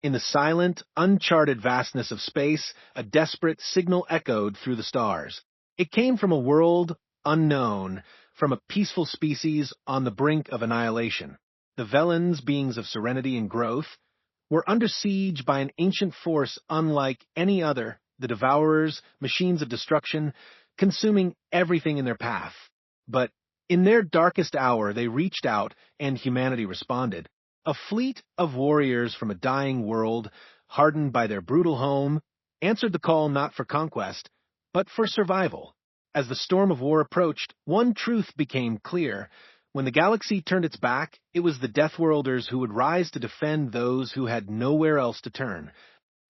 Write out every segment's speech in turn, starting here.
In the silent, uncharted vastness of space, a desperate signal echoed through the stars. It came from a world unknown, from a peaceful species on the brink of annihilation. The Velans, beings of serenity and growth, were under siege by an ancient force unlike any other, the Devourers, machines of destruction, consuming everything in their path. But in their darkest hour, they reached out, and humanity responded. A fleet of warriors from a dying world, hardened by their brutal home, answered the call not for conquest, but for survival. As the storm of war approached, one truth became clear. When the galaxy turned its back, it was the Deathworlders who would rise to defend those who had nowhere else to turn.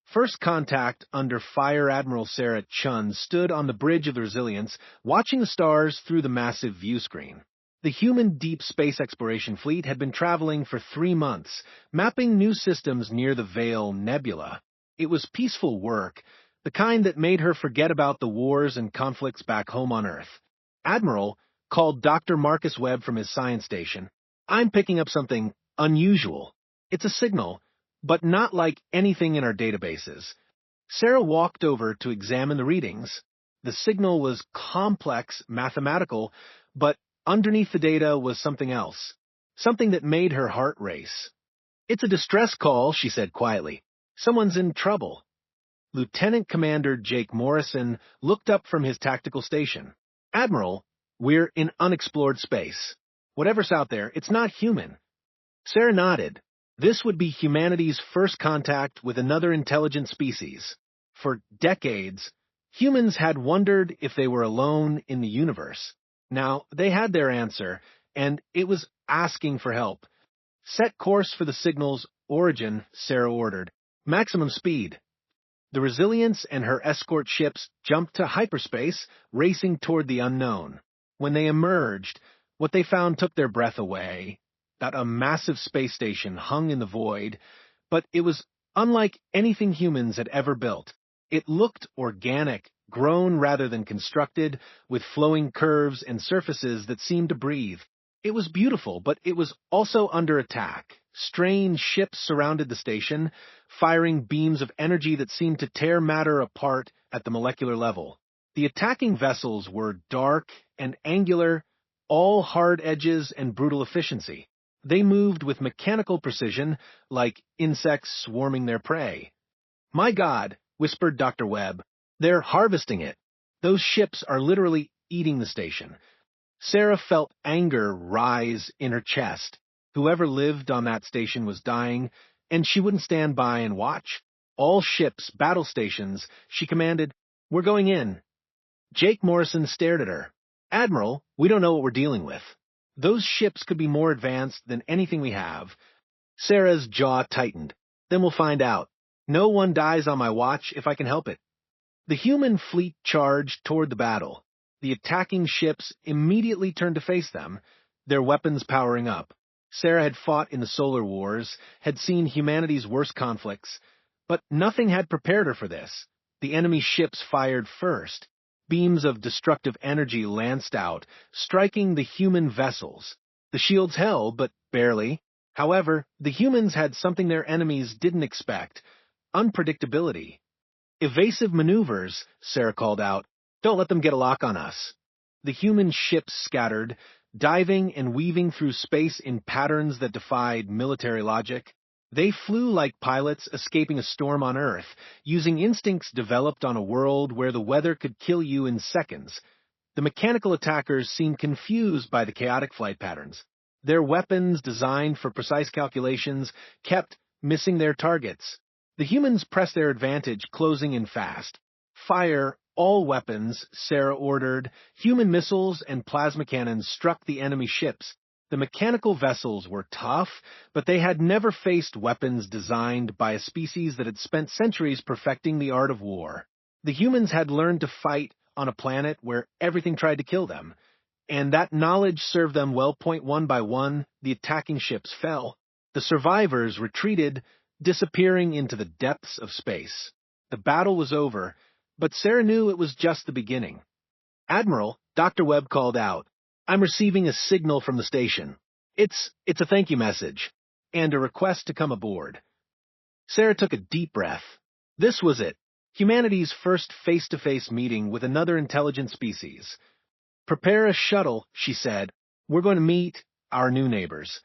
First Contact under Fire Admiral Sarah Chun stood on the bridge of the Resilience, watching the stars through the massive view screen. The human deep space exploration fleet had been traveling for 3 months, mapping new systems near the Veil Nebula. It was peaceful work, the kind that made her forget about the wars and conflicts back home on Earth. Admiral called Dr. Marcus Webb from his science station. "I'm picking up something unusual. It's a signal, but not like anything in our databases." Sarah walked over to examine the readings. The signal was complex, mathematical, but underneath the data was something else, something that made her heart race. "It's a distress call," she said quietly. "Someone's in trouble." Lieutenant Commander Jake Morrison looked up from his tactical station. "Admiral, we're in unexplored space. Whatever's out there, it's not human." Sarah nodded. This would be humanity's first contact with another intelligent species. For decades, humans had wondered if they were alone in the universe. Now, they had their answer, and it was asking for help. "Set course for the signal's origin," Sarah ordered. "Maximum speed." The Resilience and her escort ships jumped to hyperspace, racing toward the unknown. When they emerged, what they found took their breath away. That a massive space station hung in the void, but it was unlike anything humans had ever built. It looked organic, grown rather than constructed, with flowing curves and surfaces that seemed to breathe. It was beautiful, but it was also under attack. Strange ships surrounded the station, firing beams of energy that seemed to tear matter apart at the molecular level. The attacking vessels were dark and angular, all hard edges and brutal efficiency. They moved with mechanical precision, like insects swarming their prey. "My God," whispered Dr. Webb, "they're harvesting it. Those ships are literally eating the station." Sarah felt anger rise in her chest. Whoever lived on that station was dying, and she wouldn't stand by and watch. "All ships, battle stations," she commanded. "We're going in." Jake Morrison stared at her. "Admiral, we don't know what we're dealing with. Those ships could be more advanced than anything we have." Sarah's jaw tightened. "Then we'll find out. No one dies on my watch if I can help it." The human fleet charged toward the battle. The attacking ships immediately turned to face them, their weapons powering up. Sarah had fought in the Solar Wars, had seen humanity's worst conflicts, but nothing had prepared her for this. The enemy ships fired first. Beams of destructive energy lanced out, striking the human vessels. The shields held, but barely. However, the humans had something their enemies didn't expect: unpredictability. "Evasive maneuvers," Sarah called out. "Don't let them get a lock on us." The human ships scattered, diving and weaving through space in patterns that defied military logic. They flew like pilots escaping a storm on Earth, using instincts developed on a world where the weather could kill you in seconds. The mechanical attackers seemed confused by the chaotic flight patterns. Their weapons, designed for precise calculations, kept missing their targets. The humans pressed their advantage, closing in fast. "Fire all weapons," Sarah ordered. Human missiles and plasma cannons struck the enemy ships. The mechanical vessels were tough, but they had never faced weapons designed by a species that had spent centuries perfecting the art of war. The humans had learned to fight on a planet where everything tried to kill them, and that knowledge served them well. One by one, the attacking ships fell. The survivors retreated, disappearing into the depths of space. The battle was over, but Sarah knew it was just the beginning. "Admiral," Dr. Webb called out, "I'm receiving a signal from the station. It's a thank you message, and a request to come aboard." Sarah took a deep breath. This was it. Humanity's first face-to-face meeting with another intelligent species. Prepare a shuttle, she said. We're going to meet our new neighbors.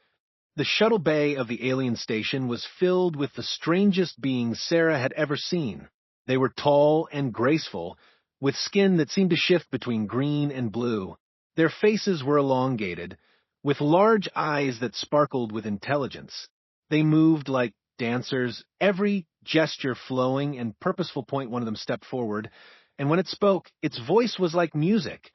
The shuttle bay of the alien station was filled with the strangest beings Sarah had ever seen. They were tall and graceful, with skin that seemed to shift between green and blue. Their faces were elongated, with large eyes that sparkled with intelligence. They moved like dancers, every gesture flowing and purposeful point. One of them stepped forward, and when it spoke, its voice was like music.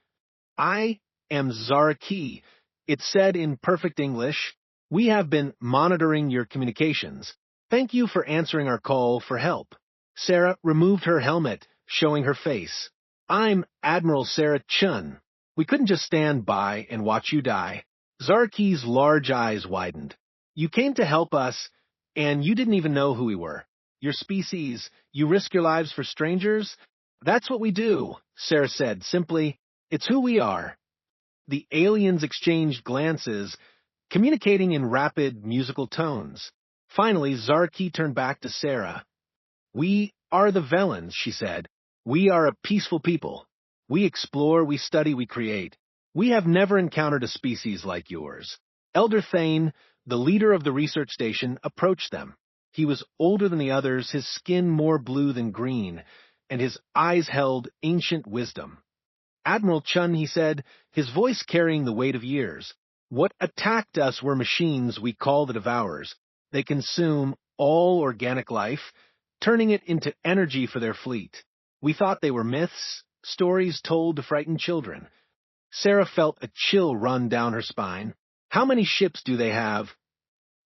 I am Zaraki, it said in perfect English. We have been monitoring your communications. Thank you for answering our call for help. Sarah removed her helmet, showing her face. I'm Admiral Sarah Chun. We couldn't just stand by and watch you die. Zaraki's large eyes widened. You came to help us, and you didn't even know who we were. Your species, you risk your lives for strangers? That's what we do, Sarah said simply. It's who we are. The aliens exchanged glances, communicating in rapid musical tones. Finally, Zaraki turned back to Sarah. We are the Velans, she said. We are a peaceful people. We explore, we study, we create. We have never encountered a species like yours. Elder Thane, the leader of the research station, approached them. He was older than the others, his skin more blue than green, and his eyes held ancient wisdom. Admiral Chun, he said, his voice carrying the weight of years. What attacked us were machines we call the Devourers. They consume all organic life, turning it into energy for their fleet. We thought they were myths, stories told to frighten children. Sarah felt a chill run down her spine. How many ships do they have?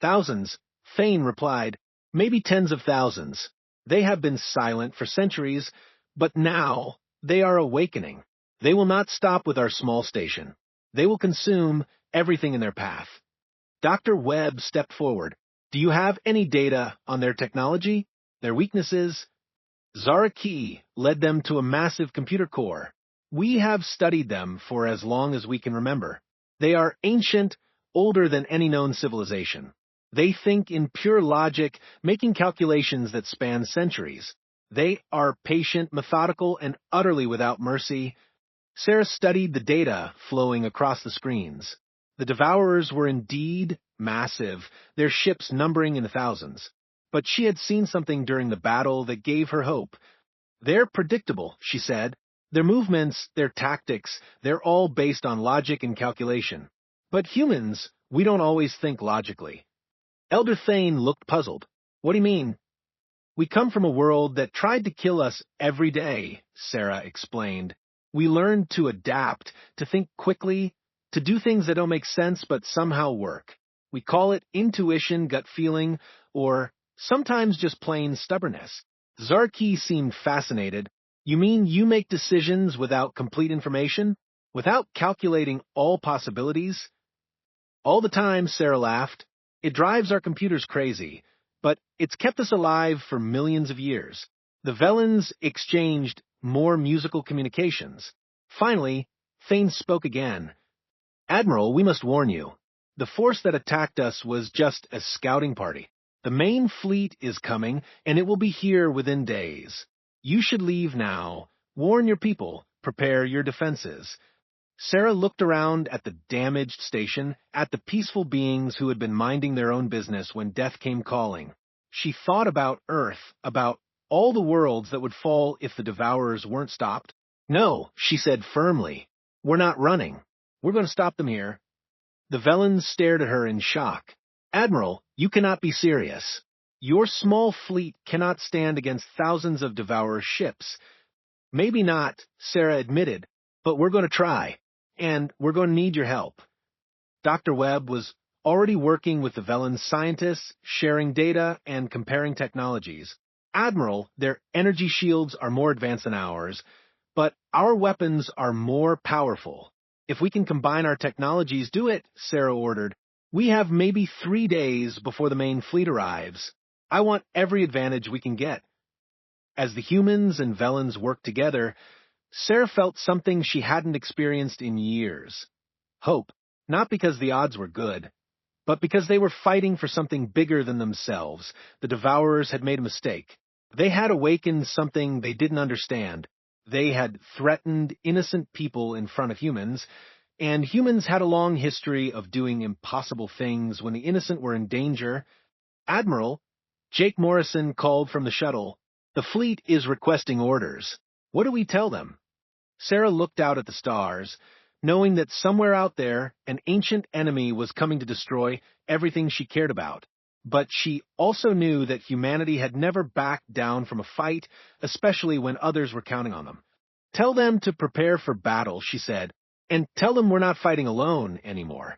Thousands, Thane replied. Maybe tens of thousands. They have been silent for centuries, but now they are awakening. They will not stop with our small station. They will consume everything in their path. Dr. Webb stepped forward. Do you have any data on their technology, their weaknesses? Zaraki led them to a massive computer core. We have studied them for as long as we can remember. They are ancient, older than any known civilization. They think in pure logic, making calculations that span centuries. They are patient, methodical, and utterly without mercy. Sarah studied the data flowing across the screens. The Devourers were indeed massive, their ships numbering in the thousands. But she had seen something during the battle that gave her hope. They're predictable, she said. Their movements, their tactics, they're all based on logic and calculation. But humans, we don't always think logically. Elder Thane looked puzzled. What do you mean? We come from a world that tried to kill us every day, Sarah explained. We learned to adapt, to think quickly, to do things that don't make sense but somehow work. We call it intuition, gut feeling, or sometimes just plain stubbornness. Zaraki seemed fascinated. You mean you make decisions without complete information? Without calculating all possibilities? All the time, Sarah laughed. It drives our computers crazy, but it's kept us alive for millions of years. The Velans exchanged more musical communications. Finally, Thane spoke again. Admiral, we must warn you. The force that attacked us was just a scouting party. The main fleet is coming, and it will be here within days. You should leave now. Warn your people. Prepare your defenses. Sarah looked around at the damaged station, at the peaceful beings who had been minding their own business when death came calling. She thought about Earth, about all the worlds that would fall if the Devourers weren't stopped. No, she said firmly. We're not running. We're going to stop them here. The Velans stared at her in shock. Admiral, you cannot be serious. Your small fleet cannot stand against thousands of Devourer ships. Maybe not, Sarah admitted, but we're going to try. And we're going to need your help. Dr. Webb was already working with the Velan scientists, sharing data and comparing technologies. Admiral, their energy shields are more advanced than ours, but our weapons are more powerful. If we can combine our technologies, do it, Sarah ordered. We have maybe 3 days before the main fleet arrives. I want every advantage we can get. As the humans and Velans worked together, Sarah felt something she hadn't experienced in years. Hope, not because the odds were good, But because they were fighting for something bigger than themselves, the Devourers had made a mistake. They had awakened something they didn't understand. They had threatened innocent people in front of humans, and humans had a long history of doing impossible things when the innocent were in danger. Admiral, Jake Morrison called from the shuttle. The fleet is requesting orders. What do we tell them? Sarah looked out at the stars, knowing that somewhere out there, an ancient enemy was coming to destroy everything she cared about. But she also knew that humanity had never backed down from a fight, especially when others were counting on them. Tell them to prepare for battle, she said, and tell them we're not fighting alone anymore.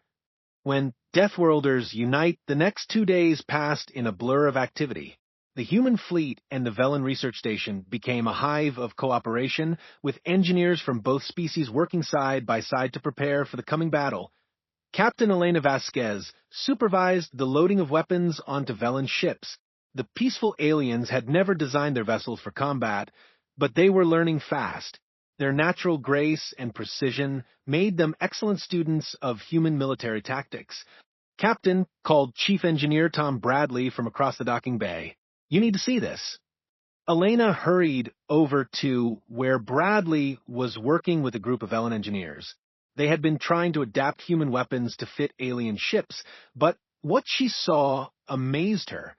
When Deathworlders unite, the next 2 days passed in a blur of activity. The human fleet and the Velen research station became a hive of cooperation, with engineers from both species working side by side to prepare for the coming battle. Captain Elena Vasquez supervised the loading of weapons onto Velen ships. The peaceful aliens had never designed their vessels for combat, but they were learning fast. Their natural grace and precision made them excellent students of human military tactics. Captain called Chief Engineer Tom Bradley from across the docking bay. You need to see this. Elena hurried over to where Bradley was working with a group of Velen engineers. They had been trying to adapt human weapons to fit alien ships, but what she saw amazed her.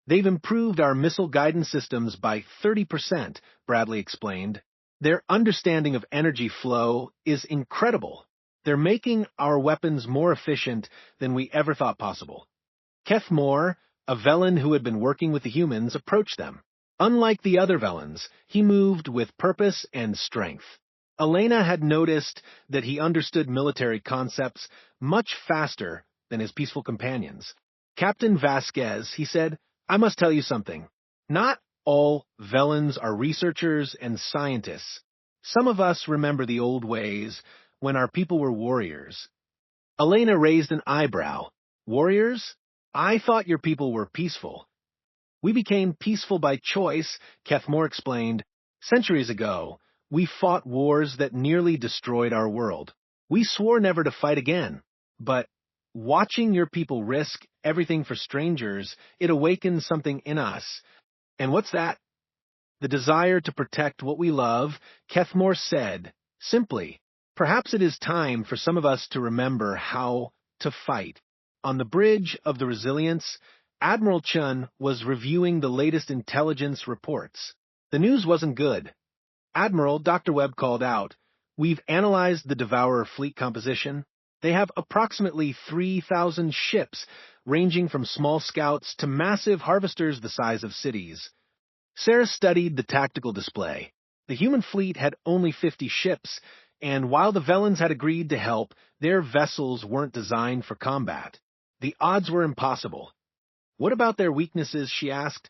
They've improved our missile guidance systems by 30%, Bradley explained. Their understanding of energy flow is incredible. They're making our weapons more efficient than we ever thought possible. Keth Moore, a Velen who had been working with the humans, approached them. Unlike the other Velens, he moved with purpose and strength. Elena had noticed that he understood military concepts much faster than his peaceful companions. Captain Vasquez, he said, I must tell you something. Not all Velens are researchers and scientists. Some of us remember the old ways when our people were warriors. Elena raised an eyebrow. Warriors? I thought your people were peaceful. We became peaceful by choice, Keth Moore explained. Centuries ago, we fought wars that nearly destroyed our world. We swore never to fight again. But watching your people risk everything for strangers, it awakened something in us. And what's that? The desire to protect what we love, Keth Moore said, simply. Perhaps it is time for some of us to remember how to fight. On the bridge of the Resilience, Admiral Chun was reviewing the latest intelligence reports. The news wasn't good. Admiral, Dr. Webb called out, We've analyzed the Devourder Fleet composition. They have approximately 3,000 ships, ranging from small scouts to massive harvesters the size of cities. Sarah studied the tactical display. The human fleet had only 50 ships, and while the Velens had agreed to help, their vessels weren't designed for combat. The odds were impossible. What about their weaknesses, she asked.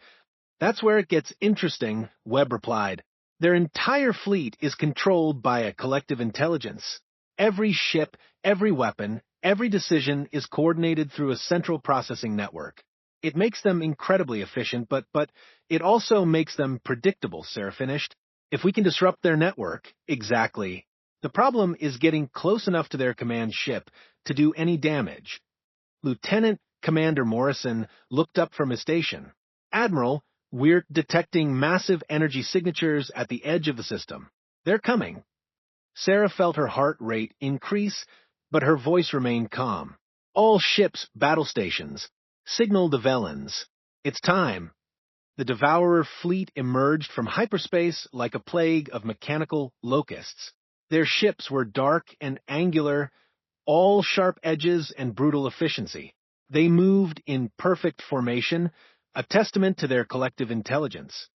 That's where it gets interesting, Webb replied. Their entire fleet is controlled by a collective intelligence. Every ship, every weapon, every decision is coordinated through a central processing network. It makes them incredibly efficient, but it also makes them predictable, Sarah finished. If we can disrupt their network, exactly. The problem is getting close enough to their command ship to do any damage. Lieutenant Commander Morrison looked up from his station. Admiral, we're detecting massive energy signatures at the edge of the system. They're coming. Sarah felt her heart rate increase, but her voice remained calm. All ships, battle stations. Signal the Velens. It's time. The Devourer Fleet emerged from hyperspace like a plague of mechanical locusts. Their ships were dark and angular, all sharp edges and brutal efficiency. They moved in perfect formation, a testament to their collective intelligence.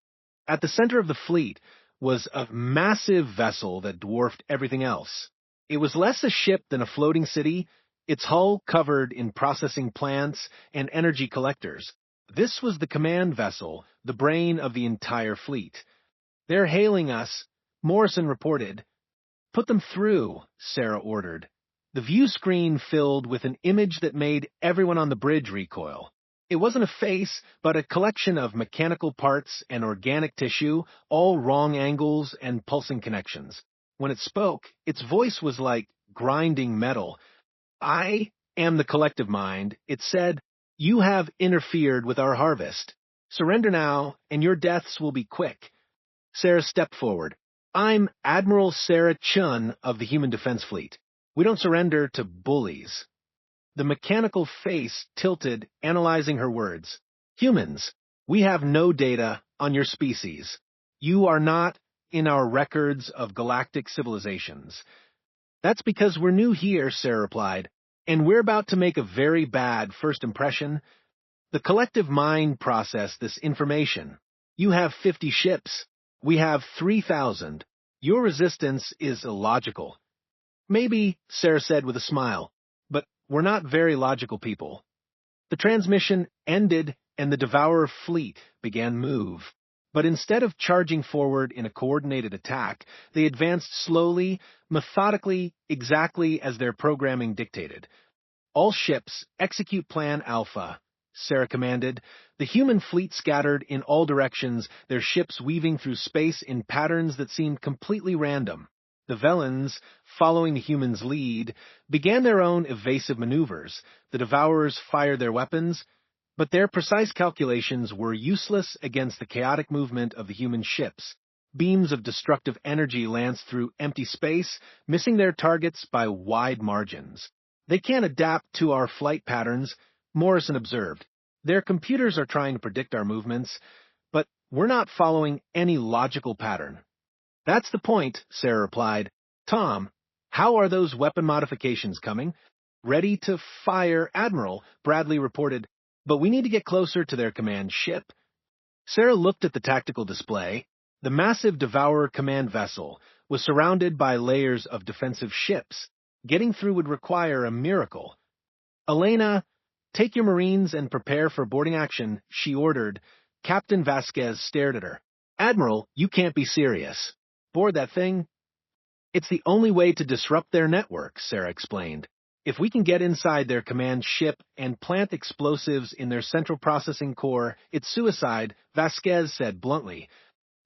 At the center of the fleet was a massive vessel that dwarfed everything else. It was less a ship than a floating city, its hull covered in processing plants and energy collectors. This was the command vessel, the brain of the entire fleet. They're hailing us, Morrison reported. Put them through, Sarah ordered. The view screen filled with an image that made everyone on the bridge recoil. It wasn't a face, but a collection of mechanical parts and organic tissue, all wrong angles and pulsing connections. When it spoke, its voice was like grinding metal. I am the collective mind, it said, "You have interfered with our harvest. Surrender now, and your deaths will be quick." Sarah stepped forward. "I'm Admiral Sarah Chun of the Human Defense Fleet. We don't surrender to bullies." The mechanical face tilted, analyzing her words. "Humans, we have no data on your species. You are not in our records of galactic civilizations." "That's because we're new here," Sarah replied, "and we're about to make a very bad first impression. The collective mind processed this information. You have 50 ships. We have 3,000. Your resistance is illogical." "Maybe," Sarah said with a smile, "but we're not very logical people." The transmission ended and the Devourer fleet began move. But instead of charging forward in a coordinated attack, they advanced slowly, methodically, exactly as their programming dictated. "All ships, execute Plan Alpha," Sarah commanded. The human fleet scattered in all directions, their ships weaving through space in patterns that seemed completely random. The Velans, following the humans' lead, began their own evasive maneuvers. The Devourers fired their weapons, but their precise calculations were useless against the chaotic movement of the human ships. Beams of destructive energy lanced through empty space, missing their targets by wide margins. "They can't adapt to our flight patterns," Morrison observed. "Their computers are trying to predict our movements, but we're not following any logical pattern." "That's the point," Sarah replied. "Tom, how are those weapon modifications coming?" "Ready to fire, Admiral," Bradley reported. "But we need to get closer to their command ship." Sarah looked at the tactical display. The massive Devourer command vessel was surrounded by layers of defensive ships. Getting through would require a miracle. "Elena, take your Marines and prepare for boarding action," she ordered. Captain Vasquez stared at her. "Admiral, you can't be serious. Board that thing?" "It's the only way to disrupt their network," Sarah explained. "If we can get inside their command ship and plant explosives in their central processing core, it's suicide," Vasquez said bluntly.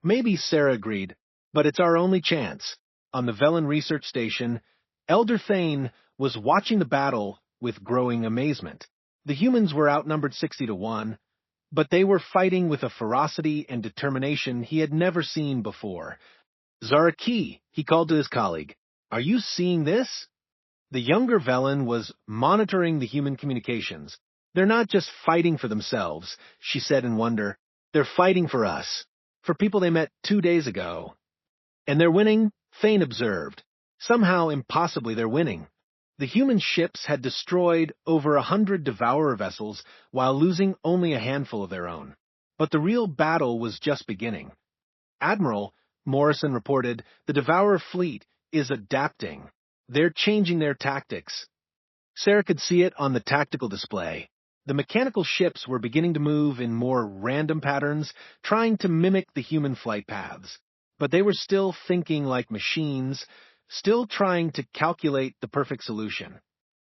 "Maybe," Sarah agreed, "but it's our only chance." On the Velen research station, Elder Thane was watching the battle with growing amazement. The humans were outnumbered 60-1, but they were fighting with a ferocity and determination he had never seen before. "Zaraki," he called to his colleague, "are you seeing this?" The younger Velen was monitoring the human communications. "They're not just fighting for themselves," she said in wonder. "They're fighting for us, for people they met 2 days ago." "And they're winning," Thane observed. "Somehow, impossibly, they're winning." The human ships had destroyed over 100 Devourer vessels while losing only a handful of their own. But the real battle was just beginning. "Admiral," Morrison reported, "the Devourer fleet is adapting. They're changing their tactics." Sarah could see it on the tactical display. The mechanical ships were beginning to move in more random patterns, trying to mimic the human flight paths. But they were still thinking like machines, still trying to calculate the perfect solution.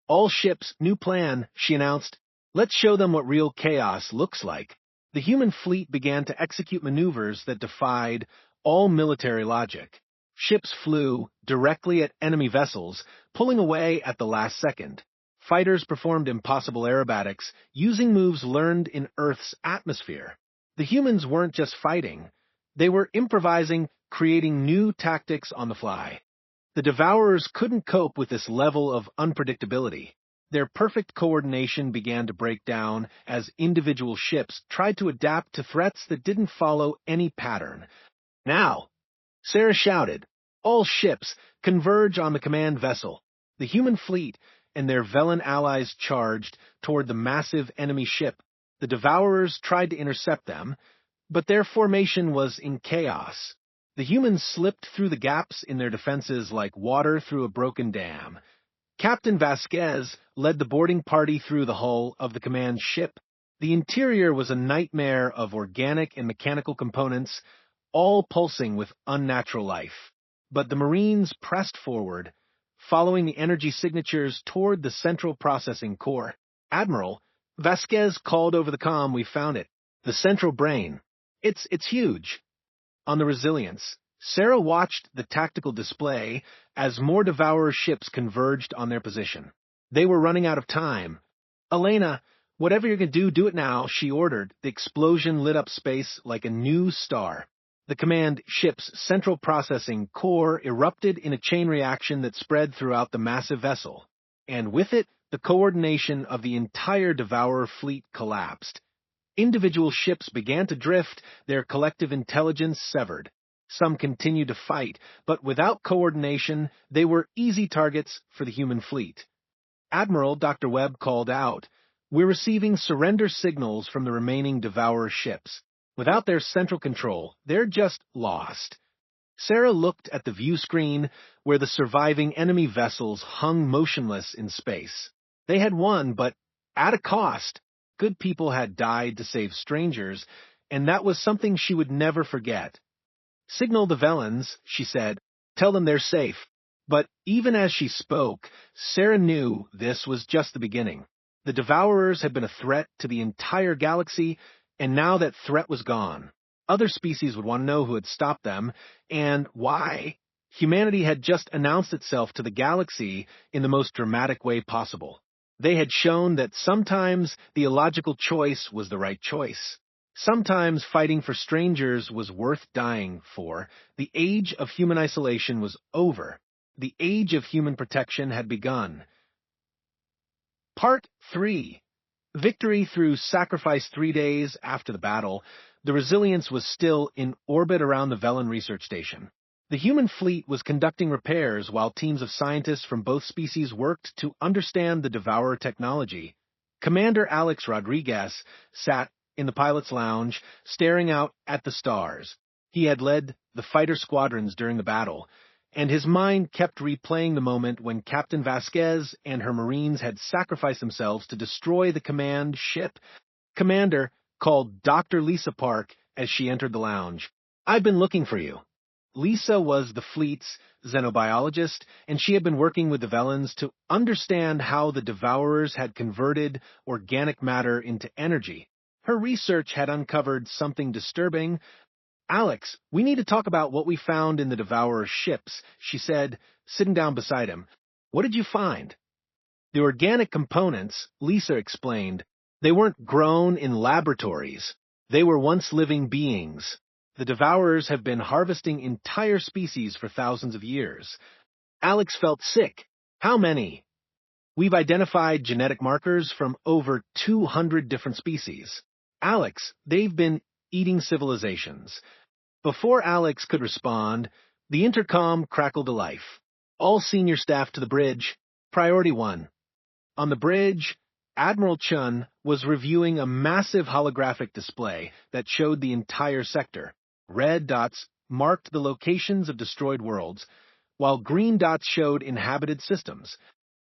"All ships, new plan," she announced. "Let's show them what real chaos looks like." The human fleet began to execute maneuvers that defied all military logic. Ships flew directly at enemy vessels, pulling away at the last second. Fighters performed impossible aerobatics, using moves learned in Earth's atmosphere. The humans weren't just fighting. They were improvising, creating new tactics on the fly. The Devourers couldn't cope with this level of unpredictability. Their perfect coordination began to break down as individual ships tried to adapt to threats that didn't follow any pattern. "Now," Sarah shouted, "all ships, converge on the command vessel." The human fleet and their Velen allies charged toward the massive enemy ship. The Devourers tried to intercept them, but their formation was in chaos. The humans slipped through the gaps in their defenses like water through a broken dam. Captain Vasquez led the boarding party through the hull of the command ship. The interior was a nightmare of organic and mechanical components, all pulsing with unnatural life. But the Marines pressed forward, following the energy signatures toward the central processing core. "Admiral," Vasquez called over the comm, "we found it. The central brain. It's huge." On the Resilience, Sarah watched the tactical display as more Devourer ships converged on their position. They were running out of time. "Elena, whatever you're going to do, do it now," she ordered. The explosion lit up space like a new star. The command ship's central processing core erupted in a chain reaction that spread throughout the massive vessel. And with it, the coordination of the entire Devourer fleet collapsed. Individual ships began to drift, their collective intelligence severed. Some continued to fight, but without coordination, they were easy targets for the human fleet. Admiral Dr. Webb called out, "We're receiving surrender signals from the remaining Devourer ships. Without their central control, they're just lost." Sarah looked at the view screen where the surviving enemy vessels hung motionless in space. They had won, but at a cost. Good people had died to save strangers, and that was something she would never forget. "Signal the Velens," she said. "Tell them they're safe." But even as she spoke, Sarah knew this was just the beginning. The Devourers had been a threat to the entire galaxy, and now that threat was gone. Other species would want to know who had stopped them, and why. Humanity had just announced itself to the galaxy in the most dramatic way possible. They had shown that sometimes the illogical choice was the right choice. Sometimes fighting for strangers was worth dying for. The age of human isolation was over. The age of human protection had begun. Part 3. Victory through sacrifice 3 days after the battle, the Resilience was still in orbit around the Velen research station. The human fleet was conducting repairs while teams of scientists from both species worked to understand the Devourer technology. Commander Alex Rodriguez sat in the pilot's lounge, staring out at the stars. He had led the fighter squadrons during the battle, and his mind kept replaying the moment when Captain Vasquez and her Marines had sacrificed themselves to destroy the command ship. Commander called Dr. Lisa Park as she entered the lounge. "I've been looking for you." Lisa was the fleet's xenobiologist, and she had been working with the Velens to understand how the Devourers had converted organic matter into energy. Her research had uncovered something disturbing. "Alex, we need to talk about what we found in the Devourer ships," she said, sitting down beside him. "What did you find?" "The organic components," Lisa explained, "they weren't grown in laboratories. They were once living beings. The Devourers have been harvesting entire species for thousands of years." Alex felt sick. "How many?" "We've identified genetic markers from over 200 different species." "Alex, they've been eating civilizations." Before Alex could respond, the intercom crackled to life. "All senior staff to the bridge. Priority 1. On the bridge, Admiral Chun was reviewing a massive holographic display that showed the entire sector. Red dots marked the locations of destroyed worlds, while green dots showed inhabited systems.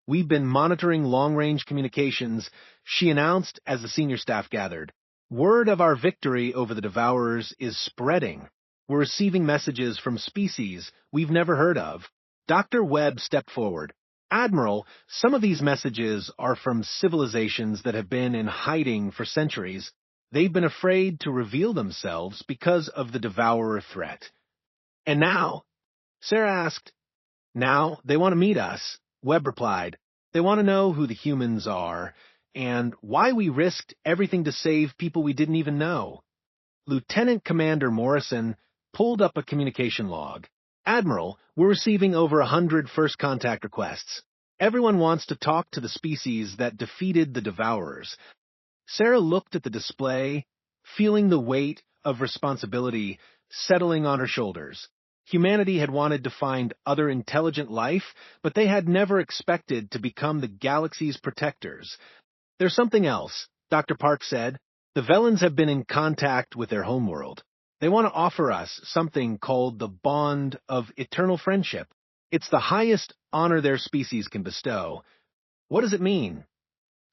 "We've been monitoring long-range communications," she announced as the senior staff gathered. "Word of our victory over the Devourers is spreading. We're receiving messages from species we've never heard of." Dr. Webb stepped forward. "Admiral, some of these messages are from civilizations that have been in hiding for centuries. They've been afraid to reveal themselves because of the Devourer threat." "And now?" Sarah asked. "Now they want to meet us," Webb replied. "They want to know who the humans are, and why we risked everything to save people we didn't even know." Lieutenant Commander Morrison pulled up a communication log. "Admiral, we're receiving over 100 first contact requests. Everyone wants to talk to the species that defeated the Devourers." Sarah looked at the display, feeling the weight of responsibility settling on her shoulders. Humanity had wanted to find other intelligent life, but they had never expected to become the galaxy's protectors. "There's something else," Dr. Park said. "The Velens have been in contact with their homeworld. They want to offer us something called the Bond of Eternal Friendship. It's the highest honor their species can bestow." "What does it mean?"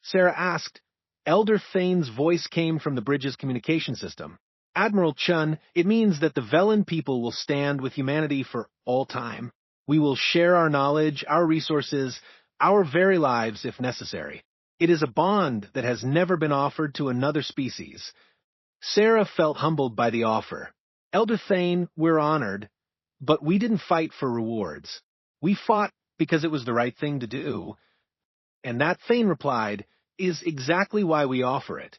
Sarah asked. Elder Thane's voice came from the bridge's communication system. "Admiral Chun, it means that the Velen people will stand with humanity for all time. We will share our knowledge, our resources, our very lives if necessary. It is a bond that has never been offered to another species." Sarah felt humbled by the offer. "Elder Thane, we're honored, but we didn't fight for rewards. We fought because it was the right thing to do." And that Thane replied, "Is exactly why we offer it."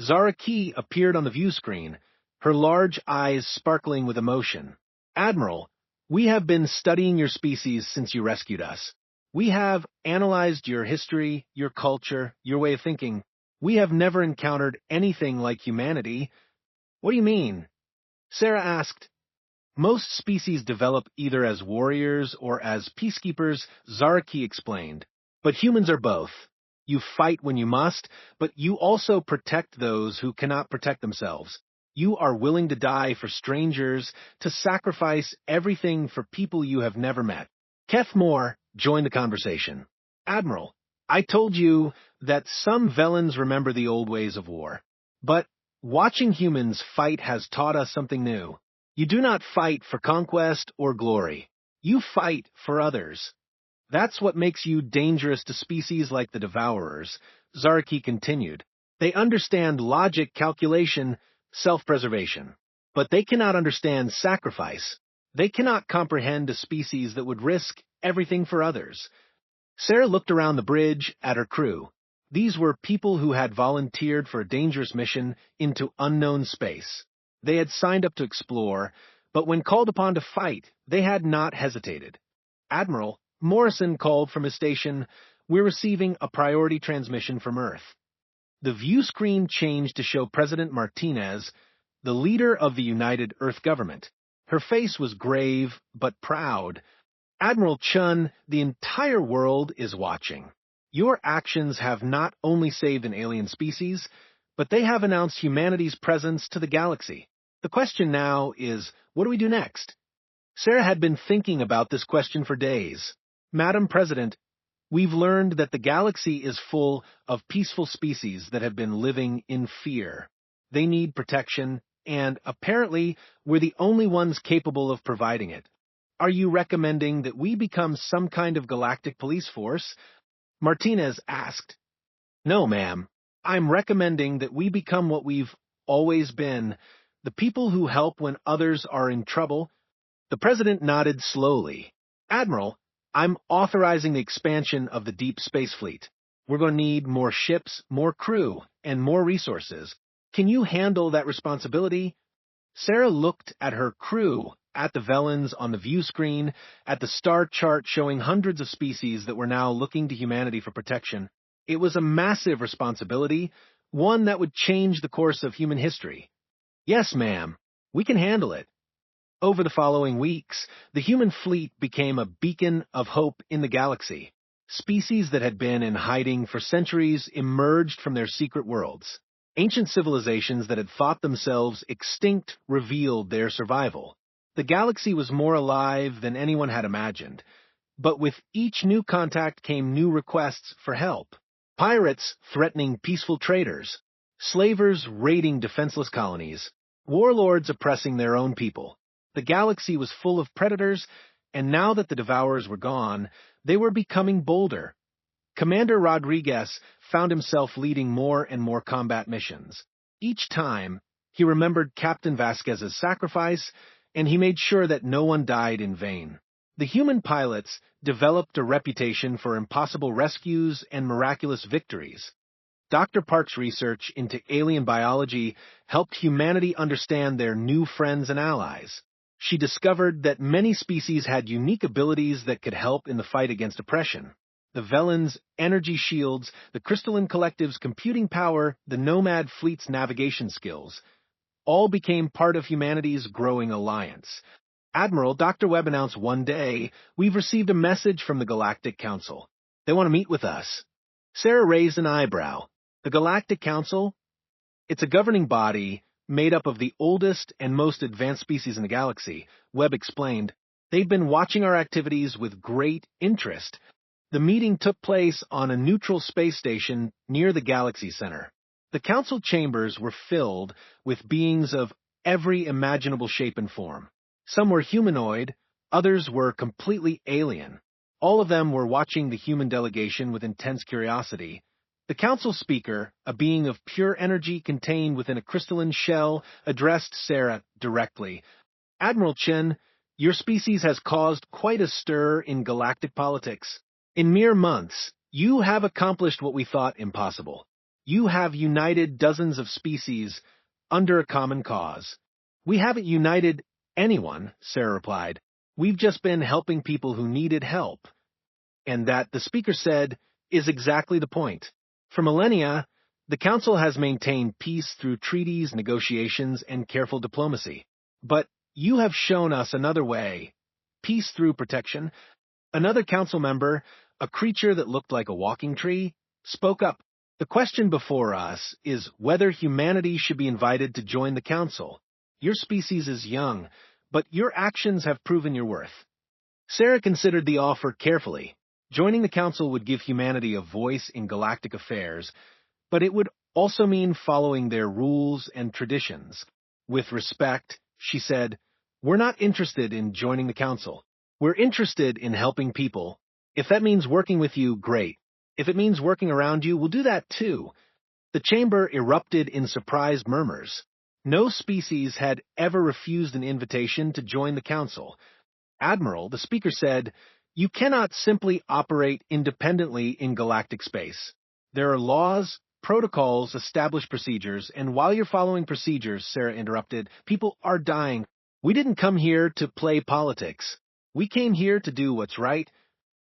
Zara Key appeared on the view screen, her large eyes sparkling with emotion. "Admiral, we have been studying your species since you rescued us. We have analyzed your history, your culture, your way of thinking. We have never encountered anything like humanity." "What do you mean?" Sarah asked. "Most species develop either as warriors or as peacekeepers," Zaraki explained. "But humans are both. You fight when you must, but you also protect those who cannot protect themselves. You are willing to die for strangers, to sacrifice everything for people you have never met." Keth Moore joined the conversation. "Admiral, I told you that some Velans remember the old ways of war. But watching humans fight has taught us something new. You do not fight for conquest or glory. You fight for others. That's what makes you dangerous to species like the Devourers," Zarki continued. "They understand logic, calculation, self-preservation. But they cannot understand sacrifice. They cannot comprehend a species that would risk everything for others." Sarah looked around the bridge at her crew. These were people who had volunteered for a dangerous mission into unknown space. They had signed up to explore, but when called upon to fight, they had not hesitated. "Admiral, Morrison called from his station. We're receiving a priority transmission from Earth." The view screen changed to show President Martinez, the leader of the United Earth Government. Her face was grave but proud. "Admiral Chun, the entire world is watching. Your actions have not only saved an alien species, but they have announced humanity's presence to the galaxy. The question now is, what do we do next?" Sarah had been thinking about this question for days. "Madam President, we've learned that the galaxy is full of peaceful species that have been living in fear. They need protection, and apparently we're the only ones capable of providing it. Are you recommending that we become some kind of galactic police force?" Martinez asked. "No, ma'am. I'm recommending that we become what we've always been, the people who help when others are in trouble." The president nodded slowly. "Admiral, I'm authorizing the expansion of the Deep Space Fleet. We're going to need more ships, more crew, and more resources. Can you handle that responsibility?" Sarah looked at her crew, at the Velans on the view screen, at the star chart showing hundreds of species that were now looking to humanity for protection. It was a massive responsibility, one that would change the course of human history. "Yes, ma'am. We can handle it." Over the following weeks, the human fleet became a beacon of hope in the galaxy. Species that had been in hiding for centuries emerged from their secret worlds. Ancient civilizations that had thought themselves extinct revealed their survival. The galaxy was more alive than anyone had imagined. But with each new contact came new requests for help. Pirates threatening peaceful traders, slavers raiding defenseless colonies, warlords oppressing their own people. The galaxy was full of predators, and now that the Devourers were gone, they were becoming bolder. Commander Rodriguez found himself leading more and more combat missions. Each time, he remembered Captain Vasquez's sacrifice, and he made sure that no one died in vain. The human pilots developed a reputation for impossible rescues and miraculous victories. Dr. Park's research into alien biology helped humanity understand their new friends and allies. She discovered that many species had unique abilities that could help in the fight against oppression. The Velans' energy shields, the Crystalline Collective's computing power, the Nomad Fleet's navigation skills, all became part of humanity's growing alliance. "Admiral, Dr. Webb announced one day, we've received a message from the Galactic Council. They want to meet with us." Sarah raised an eyebrow. "The Galactic Council? It's a governing body made up of the oldest and most advanced species in the galaxy," Webb explained. "They've been watching our activities with great interest. The meeting took place on a neutral space station near the Galaxy Center. The council chambers were filled with beings of every imaginable shape and form. Some were humanoid, others were completely alien. All of them were watching the human delegation with intense curiosity. The council speaker, a being of pure energy contained within a crystalline shell, addressed Sarah directly. "Admiral Chen, your species has caused quite a stir in galactic politics. In mere months, You have accomplished what we thought impossible. You have united dozens of species under a common cause. We haven't united anyone, Sarah replied. We've just been helping people who needed help. And that, the speaker said, is exactly the point. For millennia, the Council has maintained peace through treaties, negotiations, and careful diplomacy. But you have shown us another way. Peace through protection. Another Council member, a creature that looked like a walking tree, spoke up. The question before us is whether humanity should be invited to join the Council. Your species is young, but your actions have proven your worth. Sarah considered the offer carefully. Joining the Council would give humanity a voice in galactic affairs, but it would also mean following their rules and traditions. With respect, she said, we're not interested in joining the Council. We're interested in helping people. If that means working with you, great. If it means working around you, we'll do that too. The chamber erupted in surprised murmurs. No species had ever refused an invitation to join the Council. Admiral, the speaker said, you cannot simply operate independently in galactic space. There are laws, protocols, established procedures, and while you're following procedures, Sarah interrupted, people are dying. We didn't come here to play politics. We came here to do what's right.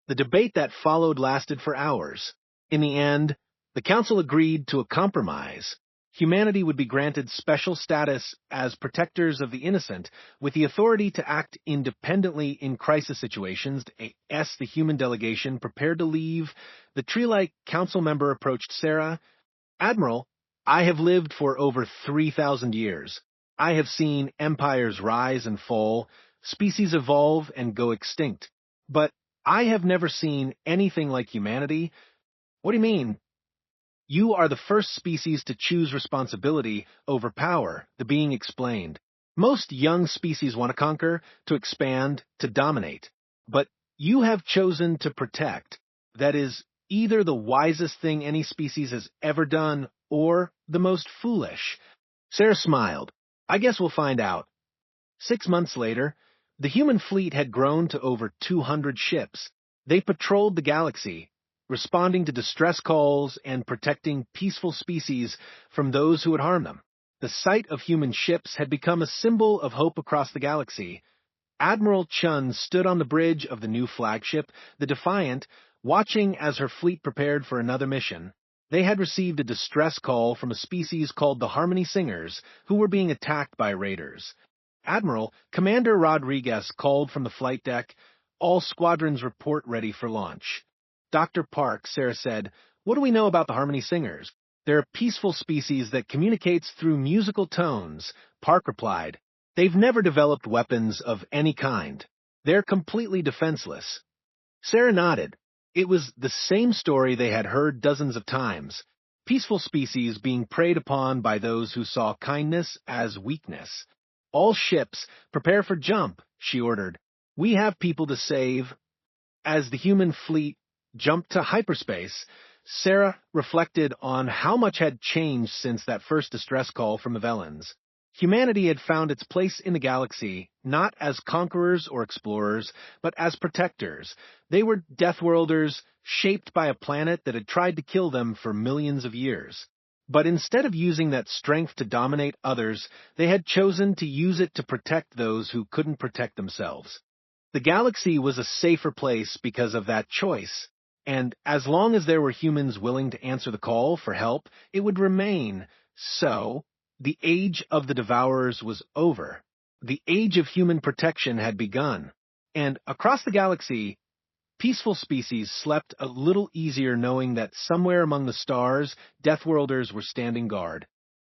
The debate that followed lasted for hours. In the end, the Council agreed to a compromise. Humanity would be granted special status as protectors of the innocent, with the authority to act independently in crisis situations. The human delegation prepared to leave. The tree-like Council member approached Sarah. Admiral, I have lived for over 3,000 years. I have seen empires rise and fall, species evolve and go extinct. But I have never seen anything like humanity. What do you mean? You are the first species to choose responsibility over power, the being explained. Most young species want to conquer, to expand, to dominate. But you have chosen to protect. That is either the wisest thing any species has ever done or the most foolish. Sarah smiled. I guess we'll find out. 6 months later, the human fleet had grown to over 200 ships. They patrolled the galaxy, responding to distress calls and protecting peaceful species from those who would harm them. The sight of human ships had become a symbol of hope across the galaxy. Admiral Chun stood on the bridge of the new flagship, the Defiant, watching as her fleet prepared for another mission. They had received a distress call from a species called the Harmony Singers, who were being attacked by raiders. Admiral, Commander Rodriguez called from the flight deck, all squadrons report ready for launch. Dr. Park, Sarah said, what do we know about the Harmony Singers? They're a peaceful species that communicates through musical tones. Park replied, they've never developed weapons of any kind. They're completely defenseless. Sarah nodded. It was the same story they had heard dozens of times. Peaceful species being preyed upon by those who saw kindness as weakness. All ships, prepare for jump, she ordered. We have people to save. As the human fleet jumped to hyperspace, Sarah reflected on how much had changed since that first distress call from the Vellans. Humanity had found its place in the galaxy, not as conquerors or explorers, but as protectors. They were Deathworlders, shaped by a planet that had tried to kill them for millions of years. But instead of using that strength to dominate others, they had chosen to use it to protect those who couldn't protect themselves. The galaxy was a safer place because of that choice, and as long as there were humans willing to answer the call for help, it would remain. So, the age of the Devourers was over. The age of human protection had begun, and across the galaxy, peaceful species slept a little easier knowing that somewhere among the stars, Deathworlders were standing guard.